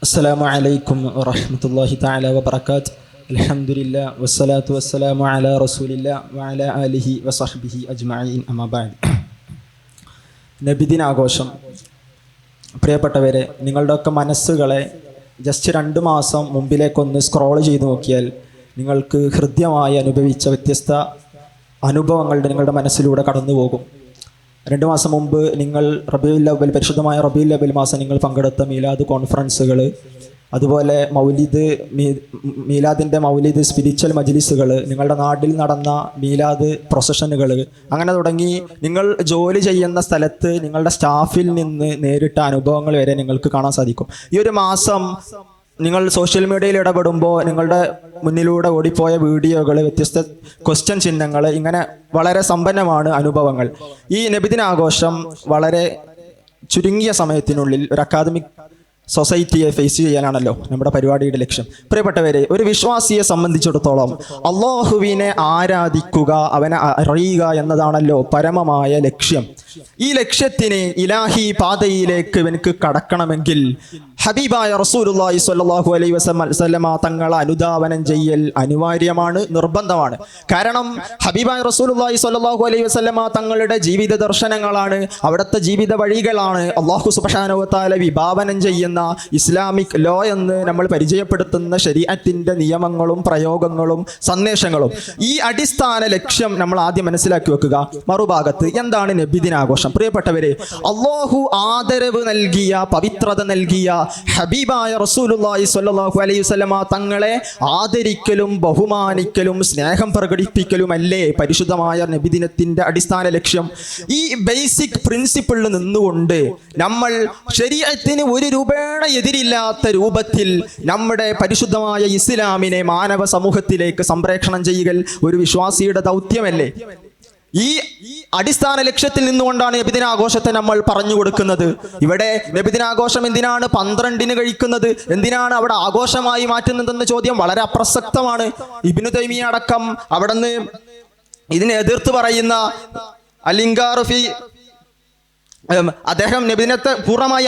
അസ്സലാമു അലൈക്കും വറഹ്മത്തുള്ളാഹി തആല വബറകാതുഹു. അൽഹംദുലില്ലാ വസ്സലാത്തു വസ്സലാമു അലാ റസൂലില്ലാ വഅലാ ആലിഹി വസഹ്ബിഹി അജ്മഈൻ. അമ്മാ ബഅദ്. നബിദിനാഘോഷം. പ്രിയപ്പെട്ടവരെ, നിങ്ങളുടെയൊക്കെ മനസ്സുകളെ ജസ്റ്റ് 2 മാസം മുമ്പിലേക്കൊന്ന് സ്ക്രോൾ ചെയ്ത് നോക്കിയാൽ നിങ്ങൾക്ക് ഹൃദ്യമായി അനുഭവിച്ച വ്യത്യസ്ത അനുഭവങ്ങളുടെ നിങ്ങളുടെ മനസ്സിലൂടെ കടന്നു പോകും. 2 മാസം മുമ്പ് നിങ്ങൾ റബീഉൽ അവ്വൽ, പരിശുദ്ധമായ റബീഉൽ അവ്വൽ മാസം നിങ്ങൾ പങ്കെടുത്ത മീലാദ് കോൺഫറൻസുകൾ, അതുപോലെ മീലാദിൻ്റെ മൗലിദ് സ്പിരിച്വൽ മജ്ലിസുകൾ, നിങ്ങളുടെ നാട്ടിൽ നടന്ന മീലാദ് പ്രൊസഷനുകൾ, അങ്ങനെ തുടങ്ങി നിങ്ങൾ ജോലി ചെയ്യുന്ന സ്ഥലത്ത് നിങ്ങളുടെ സ്റ്റാഫിൽ നിന്ന് നേരിട്ട അനുഭവങ്ങൾ വരെ നിങ്ങൾക്ക് കാണാൻ സാധിക്കും. ഈ ഒരു മാസം നിങ്ങൾ സോഷ്യൽ മീഡിയയിൽ ഇടപെടുമ്പോൾ നിങ്ങളുടെ മുന്നിലൂടെ ഓടിപ്പോയ വീഡിയോകൾ, വ്യത്യസ്ത ക്വസ്റ്റ്യൻ ചിഹ്നങ്ങൾ, ഇങ്ങനെ വളരെ സമ്പന്നമാണ് അനുഭവങ്ങൾ. ഈ നബിദിനാഘോഷം വളരെ ചുരുങ്ങിയ സമയത്തിനുള്ളിൽ ഒരു അക്കാദമിക് സൊസൈറ്റിയെ ഫേസ് ചെയ്യാനാണല്ലോ നമ്മുടെ പരിപാടിയുടെ ലക്ഷ്യം. പ്രിയപ്പെട്ടവരെ, ഒരു വിശ്വാസിയെ സംബന്ധിച്ചിടത്തോളം അല്ലാഹുവിനെ ആരാധിക്കുക, അവനെ അറിയുക എന്നതാണല്ലോ പരമമായ ലക്ഷ്യം. ഈ ലക്ഷ്യത്തിന് ഇലാഹി പാതയിലേക്ക് എനിക്ക് കടക്കണമെങ്കിൽ ഹബീബായ റസൂലുള്ളാഹി സ്വല്ലല്ലാഹു അലൈഹി വസല്ലമ തങ്ങളെ അനുധാവനം ചെയ്യൽ അനിവാര്യമാണ്, നിർബന്ധമാണ്. കാരണം ഹബീബായ റസൂലുള്ളാഹി സ്വല്ലല്ലാഹു അലൈഹി വസല്ലമ തങ്ങളുടെ ജീവിത ദർശനങ്ങളാണ്, അവിടുത്തെ ജീവിത വഴികളാണ് അല്ലാഹു സുബ്ഹാനഹു വ തആല വിഭാവനം ചെയ്യുന്ന ഇസ്ലാമിക് ലോ എന്ന് നമ്മൾ പരിചയപ്പെടുത്തുന്ന ശരീഅത്തിന്റെ നിയമങ്ങളും പ്രയോഗങ്ങളും സന്ദേശങ്ങളും. ഈ അടിസ്ഥാന ലക്ഷ്യം നമ്മൾ ആദ്യം മനസ്സിലാക്കി വെക്കുക. മറുഭാഗത്ത് എന്താണ് നബിദിനാഘോഷം? പ്രിയപ്പെട്ടവരെ, അല്ലാഹു ആദരവ് നൽകിയ, പവിത്രത നൽകിയ ഹബീബായ റസൂലുള്ളാഹി സ്വല്ലല്ലാഹു അലൈഹി വസല്ലമ തങ്ങളെ ആദരിക്കലും ബഹുമാനിക്കലും സ്നേഹം പ്രകടിപ്പിക്കലും അല്ലേ പരിശുദ്ധമായ നബിദിനത്തിന്റെ അടിസ്ഥാന ലക്ഷ്യം. ഈ ബേസിക് പ്രിൻസിപ്പിളിൽ നിന്നുകൊണ്ട് നമ്മൾ ശരീഅത്തിന് ഒരു രൂപേണ എതിരില്ലാത്ത രൂപത്തിൽ നമ്മുടെ പരിശുദ്ധമായ ഇസ്ലാമിനെ മാനവ സമൂഹത്തിലേക്ക് സംപ്രേഷണം ചെയ്യുക ഒരു വിശ്വാസിയുടെ ദൗത്യമല്ലേ? ഈ അടിസ്ഥാന ലക്ഷ്യത്തിൽ നിന്നുകൊണ്ടാണ് നബിദിനാഘോഷത്തെ നമ്മൾ പറഞ്ഞു കൊടുക്കുന്നത്. ഇവിടെ നബിദിനാഘോഷം എന്തിനാണ് 12-ന് കഴിക്കുന്നത്, എന്തിനാണ് അവിടെ ആഘോഷമായി മാറ്റുന്നതെന്ന ചോദ്യം വളരെ അപ്രസക്തമാണ്. ഇബ്നു തൈമിയ്യ അടക്കം അവിടുന്ന് ഇതിനെ എതിർത്ത് പറയുന്ന അലിംഗാറുഫി, അദ്ദേഹം നബിദിനത്തെ പൂർണ്ണമായി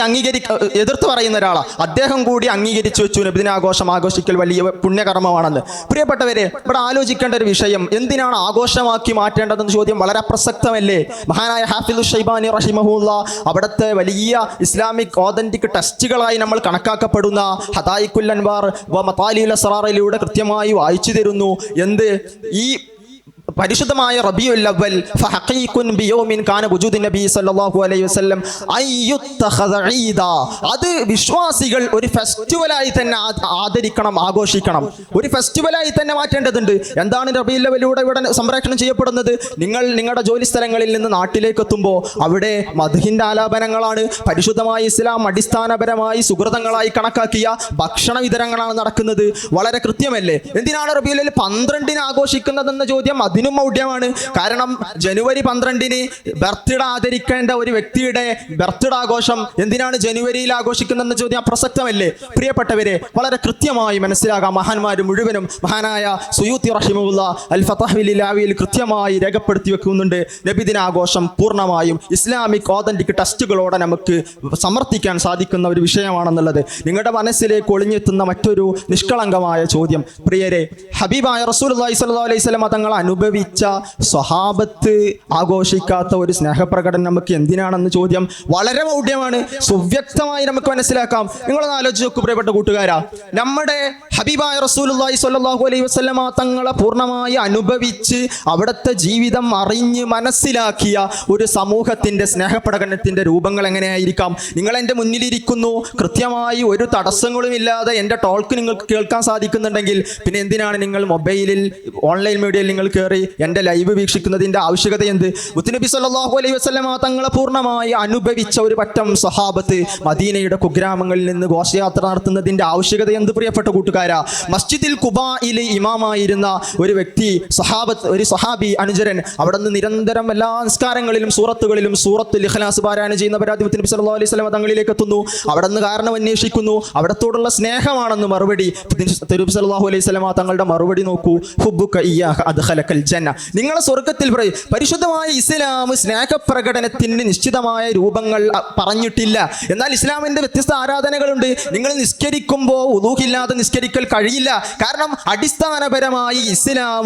എതിർത്ത് പറയുന്ന ഒരാളാണ്. അദ്ദേഹം കൂടി അംഗീകരിച്ചു വെച്ചു നബിദിനാഘോഷം ആഘോഷിക്കൽ വലിയ പുണ്യകർമ്മമാണെന്ന്. പ്രിയപ്പെട്ടവരെ, ഇവിടെ ആലോചിക്കേണ്ട ഒരു വിഷയം, എന്തിനാണ് ആഘോഷമാക്കി മാറ്റേണ്ടതെന്ന് ചോദ്യം വളരെ പ്രസക്തമല്ലേ? മഹാനായ ഹാഫിദുൽ ഷൈബാനി റഹിമഹുല്ലാ അവിടുത്തെ വലിയ ഇസ്ലാമിക് ഓതന്റിക് ടെസ്റ്റുകളായി നമ്മൾ കണക്കാക്കപ്പെടുന്ന ഹദായിഖുൽ അൻവാർ വ മതാലിഉൽ അസ്റാറിലൂടെ കൃത്യമായി വായിച്ചു തരുന്നു. എന്ത്? ഈ പരിശുദ്ധമായ റബീഉൽ അവ്വൽ ഫഹഖീഖുൻ ബിയൗമിൻ കാന വജൂദുൻ നബി സല്ലല്ലാഹു അലൈഹി വസല്ലം അയ്യുത്തഖദ ഈദാ. അത് വിശ്വാസികൾ ഒരു ഫെസ്റ്റിവലായി തന്നെ ആദരിക്കണം, ആഘോഷിക്കണം. ഒരു ഫെസ്റ്റിവലായി തന്നെ മാറ്റേണ്ടതുണ്ട്. എന്താണ് റബീഉൽ അവ്വലിലൂടെ ഇവിടെ സംപ്രേഷണം ചെയ്യപ്പെടുന്നത്? നിങ്ങൾ നിങ്ങളുടെ ജോലി സ്ഥലങ്ങളിൽ നിന്ന് നാട്ടിലേക്ക് എത്തുമ്പോൾ അവിടെ മദ്ഹിന്റെ ആലാപനങ്ങളാണ്. പരിശുദ്ധമായ ഇസ്ലാം അടിസ്ഥാനപരമായി സുഹൃതങ്ങളായി കണക്കാക്കിയ ഭക്ഷണ വിതരണങ്ങളാണ് നടക്കുന്നത്. വളരെ കൃത്യമല്ലേ? എന്തിനാണ് റബീഉൽ അവ്വൽ 12-ന് ആഘോഷിക്കുന്നതെന്ന ചോദ്യം അതിനും മൗഢ്യമാണ്. കാരണം ജനുവരി 12-ന് ബർത്ത്ഡേ ആദരിക്കേണ്ട ഒരു വ്യക്തിയുടെ ബർത്ത്ഡേ ആഘോഷം എന്തിനാണ് ജനുവരിയിൽ ആഘോഷിക്കുന്നതെന്ന ചോദ്യം അപ്രസക്തമല്ലേ? പ്രിയപ്പെട്ടവരെ, വളരെ കൃത്യമായി മനസ്സിലാകാം. മഹാന്മാർ മുഴുവനും, മഹാനായ സുയൂത്തി റഹിമഹുല്ലാ അൽ ഫതഹ് ലിൽ ആവിയിൽ കൃത്യമായി രേഖപ്പെടുത്തി വെക്കുന്നുണ്ട്. നബിദിനാഘോഷം പൂർണ്ണമായും ഇസ്ലാമിക് ഓതന്റിക് ടെസ്റ്റുകളോടെ നമുക്ക് സമർത്ഥിക്കാൻ സാധിക്കുന്ന ഒരു വിഷയമാണെന്നുള്ളത് നിങ്ങളുടെ മനസ്സിലേക്ക് ഒളിഞ്ഞെത്തുന്ന മറ്റൊരു നിഷ്കളങ്കമായ ചോദ്യം. പ്രിയരെ, ഹബീബായ റസൂലുള്ളാഹി സ്വല്ലല്ലാഹു അലൈഹി വസല്ലം തങ്ങൾ അനുഭവിച്ച സ്വഹാബത്ത് ആഘോഷിക്കാത്ത ഒരു സ്നേഹപ്രകടനം നമുക്ക് എന്തിനാണെന്ന് ചോദ്യം വളരെ മൗഢ്യമാണ്. സുവ്യക്തമായി നമുക്ക് മനസ്സിലാക്കാം. നിങ്ങളൊന്ന് ആലോചിച്ച് നോക്കൂ പ്രിയപ്പെട്ട കൂട്ടുകാരാ, നമ്മുടെ ഹബീബായ റസൂലുള്ളാഹി സ്വല്ലല്ലാഹു അലൈഹി വസല്ലമ തങ്ങളെ പൂർണ്ണമായി അനുഭവിച്ച് അവിടുത്തെ ജീവിതം അറിഞ്ഞ് മനസ്സിലാക്കിയ ഒരു സമൂഹത്തിന്റെ സ്നേഹപ്രകടനത്തിന്റെ രൂപങ്ങൾ എങ്ങനെയായിരിക്കാം? നിങ്ങൾ എൻ്റെ മുന്നിലിരിക്കുന്നു, കൃത്യമായി ഒരു തടസ്സങ്ങളും ഇല്ലാതെ എൻ്റെ ടോൾക്ക് നിങ്ങൾക്ക് കേൾക്കാൻ സാധിക്കുന്നുണ്ടെങ്കിൽ പിന്നെ എന്തിനാണ് നിങ്ങൾ മൊബൈലിൽ ഓൺലൈൻ മീഡിയയിൽ നിങ്ങൾ കയറി എൻ്റെ ലൈവ് വീക്ഷിക്കുന്നതിൻ്റെ ആവശ്യകത എന്ത്? മുത്തുനബി സല്ലല്ലാഹു അലൈഹി വസല്ലമ തങ്ങളെ പൂർണ്ണമായി അനുഭവിച്ച ഒരു പറ്റം സ്വഹാബത്ത് മദീനയുടെ കുഗ്രാമങ്ങളിൽ നിന്ന് ഘോഷയാത്ര നടത്തുന്നതിൻ്റെ ആവശ്യകത എന്ത്? പ്രിയപ്പെട്ട കൂട്ടുകാരാ, മസ്ജിദിൽ ഖുബായിൽ ഇമാമായിരുന്ന ഒരു വ്യക്തി, സ്വഹാബത്ത്, ഒരു സ്വഹാബി അനുചരൻ, അവിടെ നിന്ന് നിരന്തരം എല്ലാ നിസ്കാരങ്ങളിലും സൂറത്തുകളിലും സൂറത്തുൽ ഇഖ്ലാസ് പാരായണം ചെയ്യുന്ന പരാതി മുത്തുനബി സല്ലല്ലാഹു അലൈഹി വസല്ലമ തങ്ങളിലേക്ക് എത്തുന്നു. അവിടെ നിന്ന് കാരണം അന്വേഷിക്കുന്നു. അവിടത്തോടുള്ള സ്നേഹമാണെന്ന് മറുപടി. നബി സല്ലല്ലാഹു അലൈഹി വസല്ലമ തങ്ങളുടെ മറുപടി നോക്കൂ. ഹുബ്ബുക ഇയ്യാഹ അദ്ഖലകൽ ജന്ന. നിങ്ങളെ സ്വർഗത്തിൽ പരിശുദ്ധമായ ഇസ്ലാം സ്നേഹപ്രകടനത്തിന് നിശ്ചിതമായ രൂപങ്ങൾ പറഞ്ഞിട്ടില്ല. എന്നാൽ ഇസ്ലാമിന്റെ വ്യത്യസ്ത ആരാധനകളുണ്ട്. നിങ്ങൾ നിസ്കരിക്കുമ്പോൾ ഉളൂഹില്ലാതെ നിസ്കരിക്കൽ കഴിയില്ല. കാരണം അടിസ്ഥാനപരമായി ഇസ്ലാം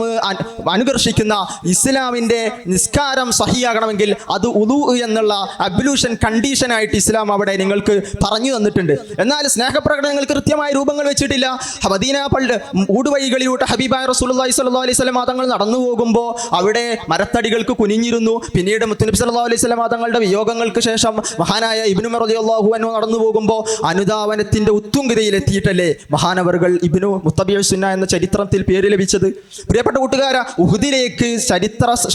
അനുകർഷിക്കുന്ന ഇസ്ലാമിന്റെ നിസ്കാരം സഹിയാകണമെങ്കിൽ അത് ഉളൂ എന്നുള്ള അബ്ലൂഷൻ കണ്ടീഷനായിട്ട് ഇസ്ലാം അവിടെ നിങ്ങൾക്ക് പറഞ്ഞു തന്നിട്ടുണ്ട്. എന്നാൽ സ്നേഹപ്രകടനങ്ങൾക്ക് കൃത്യമായ രൂപങ്ങൾ വെച്ചിട്ടില്ല. മദീന പള്ളി ഊടുവഴികളിലൂടെ ഹബീബായ റസൂലുള്ളാഹി സ്വല്ലല്ലാഹു അലൈഹി വസല്ലം തങ്ങൾ നടന്നു പോകുമ്പോൾ അവിടെ മരത്തടികൾക്ക് കുനിഞ്ഞിരുന്നു. പിന്നീട് മുത്തുനബി സല്ലല്ലാഹു അലൈഹി വസല്ലം തങ്ങളുടെ വിയോഗങ്ങൾക്ക് ശേഷം മഹാനായ ഇബ്നു ഉമർ റളിയല്ലാഹു അൻഹു നടന്നു പോകുമ്പോൾ അനുധാവനത്തിന്റെ ഉത്തുംഗതയിലെത്തിയിട്ടല്ലേ മഹാനവറുകൾ ഇബ്നു മുത്തബിഉ സുന്ന എന്ന ചരിത്രത്തിൽ പേര് ലഭിച്ചത്. പ്രിയപ്പെട്ട കൂട്ടുകാരാ, ഉഹുദിലേക്ക്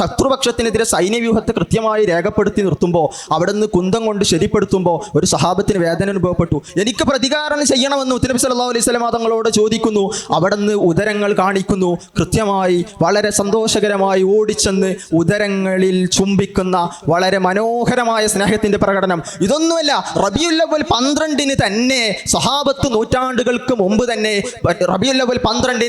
ശത്രുപക്ഷത്തിനെതിരെ സൈന്യവ്യൂഹത്തെ കൃത്യമായി രേഖപ്പെടുത്തി നിർത്തുമ്പോൾ അവിടുന്ന് കുന്തം കൊണ്ട് ശരിപ്പെടുത്തുമ്പോൾ ഒരു സഹാബത്തിന് വേദന അനുഭവപ്പെട്ടു. എനിക്ക് പ്രതികാരം ചെയ്യണമെന്ന് മുത്തുനബി സല്ലല്ലാഹു അലൈഹി വസല്ലം തങ്ങളോട് ചോദിക്കുന്നു. അവിടുന്ന് ഉദരങ്ങൾ കാണിക്കുന്നു. കൃത്യമായി വളരെ സന്തോഷകരമായി ഓടിച്ചെന്ന് ഉദരങ്ങളിൽ ചുംബിക്കുന്ന വളരെ മനോഹരമായ സ്നേഹത്തിന്റെ പ്രകടനം. ഇതൊന്നുമല്ല, റബീഉൽ അവ്വൽ 12 തന്നെ സ്വഹാബത്ത് നൂറ്റാണ്ടുകൾക്ക് മുമ്പ് തന്നെ റബീഉൽ അവ്വൽ 12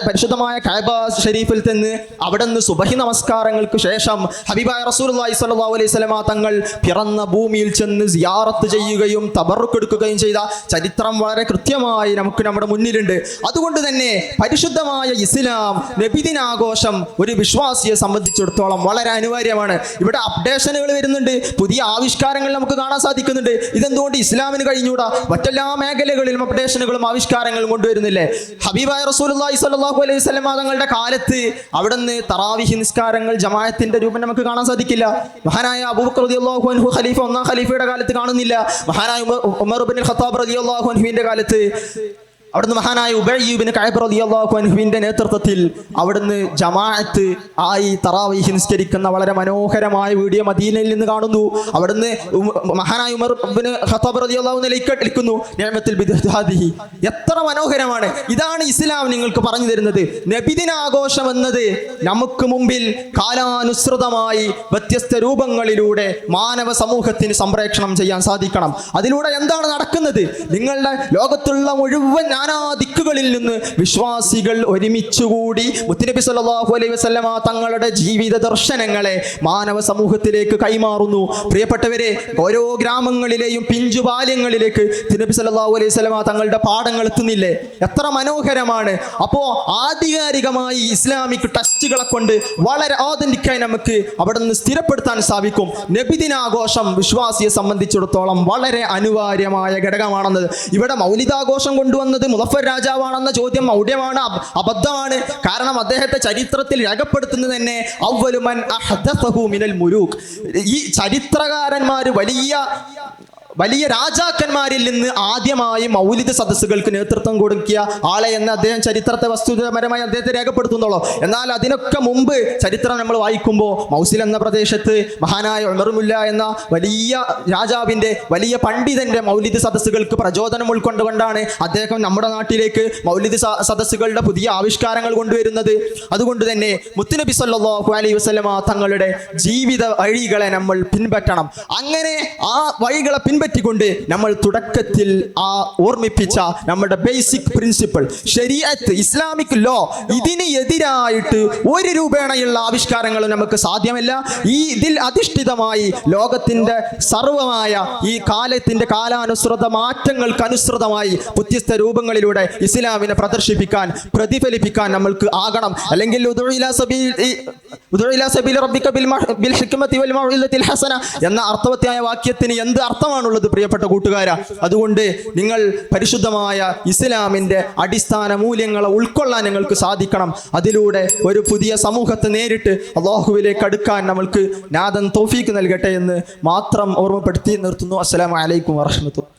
പരിശുദ്ധമായ കഅബ ഷരീഫിൽ നിന്ന് അവിടുന്ന് സുബഹി നമസ്കാരങ്ങൾക്ക് ശേഷം ഹബീബായ റസൂലുള്ളാഹി സ്വല്ലല്ലാഹു അലൈഹി വസല്ലം തങ്ങൾ പിറന്ന ഭൂമിയിൽ ചെന്ന് സിയാറത്ത് ചെയ്യുകയും തബറുക്ക് എടുക്കുകയും ചെയ്ത ചരിത്രം വളരെ കൃത്യമായി നമുക്ക് നമ്മുടെ മുന്നിലുണ്ട്. അതുകൊണ്ട് തന്നെ പരിശുദ്ധമായ ഇസ്ലാം നബിദിനാഘോഷം ഒരു വിശ്വാസിയെ സംബന്ധിച്ചിടത്തോളം വളരെ അനിവാര്യമാണ്. ഇവിടെ അപ്ഡേഷനുകൾ വരുന്നുണ്ട്, പുതിയ ആവിഷ്കാരങ്ങൾ നമുക്ക് കാണാൻ സാധിക്കുന്നുണ്ട്. ഇതെന്തുകൊണ്ട് ഇസ്ലാമിന് കഴിഞ്ഞൂടാ? മറ്റെല്ലാ മേഖലകളിലും അപ്ഡേഷനുകളും ആവിഷ്കാരങ്ങളും കൊണ്ടുവരുന്നില്ലേ? ഹബീബായ റസൂലുള്ളാഹി സ്വല്ലല്ലാഹു അലൈഹി വസല്ലം തങ്ങളുടെ കാലത്ത് അവിടുന്ന് തറാവിഹി നിസ്കാരങ്ങൾ ജമാഅത്തിന്റെ രൂപം നമുക്ക് കാണാൻ സാധിക്കില്ല. മഹാനായ അബൂബക്കർ റളിയല്ലാഹു അൻഹു ഖലീഫ, ഒന്നാം ഖലീഫയുടെ കാലത്ത് കാണുന്നില്ല. മഹാനായ ഉമർ ഇബ്നുൽ ഖത്താബ് റളിയല്ലാഹു അൻഹുവിന്റെ കാലത്ത് അവിടുന്ന് മഹാനായ ഉബയ്യ് ഇബ്നു കഅബ് റളിയല്ലാഹു അൻഹുവിന്റെ നേതൃത്വത്തിൽ അവിടുന്ന് ജമാഅത്ത് ആയി തറാവീഹ് നിസ്കരിക്കുന്ന വളരെ മനോഹരമായ വീഡിയോ മദീനയിൽ നിന്ന് കാണുന്നു. അവിടുന്ന് മഹാനായ ഉമർ ഇബ്നു ഖത്താബ് റളിയല്ലാഹു അൻഹുവിലേക്ക് വിളിക്കുന്നു. നിഅമത്തുൽ ബിദ്അത്തി, എത്ര മനോഹരമാണ്! ഇതാണ് ഇസ്ലാം നിങ്ങൾക്ക് പറഞ്ഞു തരുന്നത്. നബിദിന ആഘോഷം എന്നത് നമുക്ക് മുമ്പിൽ കാലാനുസൃതമായി വ്യത്യസ്ത രൂപങ്ങളിലൂടെ മാനവ സമൂഹത്തിന് സംപ്രേഷണം ചെയ്യാൻ സാധിക്കണം. അതിലൂടെ എന്താണ് നടക്കുന്നത്? നിങ്ങളുടെ ലോകത്തുള്ള മുഴുവൻ ദിക്കുകളിൽ നിന്ന് വിശ്വാസികൾ ഒരുമിച്ചുകൂടി മുത്തുനബി സല്ലല്ലാഹു അലൈഹി വസല്ലമ തങ്ങളുടെ ജീവിത ദർശനങ്ങളെ മാനവ സമൂഹത്തിലേക്ക് കൈമാറുന്നു. പ്രിയപ്പെട്ടവരെ, ഓരോ ഗ്രാമങ്ങളിലെയും പിഞ്ചുബാല്യങ്ങളിലേക്ക് നബി സല്ലല്ലാഹു അലൈഹി വസല്ലമ തങ്ങളുടെ പാഠങ്ങൾ എത്തുന്നില്ലേ? എത്ര മനോഹരമാണ്! അപ്പോ ആധികാരികമായി ഇസ്ലാമിക് ടെസ്റ്റുകളെ കൊണ്ട് വളരെ ഓതന്റിക്കായി നമുക്ക് അവിടെ നിന്ന് സ്ഥിരപ്പെടുത്താൻ സാധിക്കും. നബിദിനാഘോഷം വിശ്വാസിയെ സംബന്ധിച്ചിടത്തോളം വളരെ അനിവാര്യമായ ഘടകമാണെന്ന്. ഇവിടെ മൗലിദാഘോഷം കൊണ്ടുവന്നത് മുളഫർ രാജാവാണെന്ന ചോദ്യം മൗഢ്യമാണ്, അബദ്ധമാണ്. കാരണം അദ്ദേഹത്തെ ചരിത്രത്തിൽ രേഖപ്പെടുത്തുന്നത് തന്നെ അവ്വലു മൻ അഹ്ദസഹു മിനൽ മുലൂക്ക്. ഈ ചരിത്രകാരന്മാർ വലിയ രാജാക്കന്മാരിൽ നിന്ന് ആദ്യമായി മൗലിദ് സദസ്സുകൾക്ക് നേതൃത്വം കൊടുക്കിയ ആളെ എന്ന് അദ്ദേഹം ചരിത്രത്തെ വസ്തുതാപരമായി അദ്ദേഹത്തെ രേഖപ്പെടുത്തുന്നുള്ളൂ. എന്നാൽ അതിനൊക്കെ മുമ്പ് ചരിത്രം നമ്മൾ വായിക്കുമ്പോൾ മൗസിൽ എന്ന പ്രദേശത്ത് മഹാനായ ഉമറുമുല്ല എന്ന വലിയ രാജാവിൻ്റെ വലിയ പണ്ഡിതന്റെ മൗലിദ് സദസ്സുകൾക്ക് പ്രചോദനം ഉൾക്കൊണ്ടുകൊണ്ടാണ് അദ്ദേഹം നമ്മുടെ നാട്ടിലേക്ക് മൗലിദ് സദസ്സുകളുടെ പുതിയ ആവിഷ്കാരങ്ങൾ കൊണ്ടുവരുന്നത്. അതുകൊണ്ട് തന്നെ മുത്തുനബി സല്ലല്ലാഹു അലൈഹി വസല്ലമ തങ്ങളുടെ ജീവിത വഴികളെ നമ്മൾ പിൻപറ്റണം. അങ്ങനെ ആ വഴികളെ കൊണ്ട് നമ്മൾ തുടക്കത്തിൽ ഓർമ്മിപ്പിച്ച നമ്മുടെ ബേസിക് പ്രിൻസിപ്പിൾ ശരീഅത്ത്, ഇസ്ലാമിക് ലോ, ഇതിന് എതിരായിട്ട് ഒരു രൂപേണയുള്ള ആവിഷ്കാരങ്ങളും നമുക്ക് സാധ്യമല്ല. ഇതിൽ അധിഷ്ഠിതമായി ലോകത്തിന്റെ സർവമായ ഈ കാലത്തിന്റെ കാലാനുസൃത മാറ്റങ്ങൾക്ക് അനുസൃതമായി വ്യത്യസ്ത രൂപങ്ങളിലൂടെ ഇസ്ലാമിനെ പ്രദർശിപ്പിക്കാൻ, പ്രതിഫലിപ്പിക്കാൻ നമ്മൾക്ക് ആകണം. അല്ലെങ്കിൽ എന്ന അർത്ഥവത്തായ വാക്യത്തിന് എന്ത് അർത്ഥമാണുള്ളത് പ്രിയപ്പെട്ട കൂട്ടുകാരാ? അതുകൊണ്ട് നിങ്ങൾ പരിശുദ്ധമായ ഇസ്ലാമിന്റെ അടിസ്ഥാന മൂല്യങ്ങളെ ഉൾക്കൊള്ളാൻ നിങ്ങൾക്ക് സാധിക്കണം. അതിലൂടെ ഒരു പുതിയ സമൂഹത്തെ നേരിട്ട് അല്ലാഹുവിലേക്ക് അടുക്കാൻ നമ്മൾക്ക് നാഥൻ തൗഫീക്ക് നൽകട്ടെ എന്ന് മാത്രം ഓർമ്മപ്പെടുത്തി നിർത്തുന്നു. അസ്സലാമു അലൈക്കും വറഹ്മത്തുള്ളാഹി.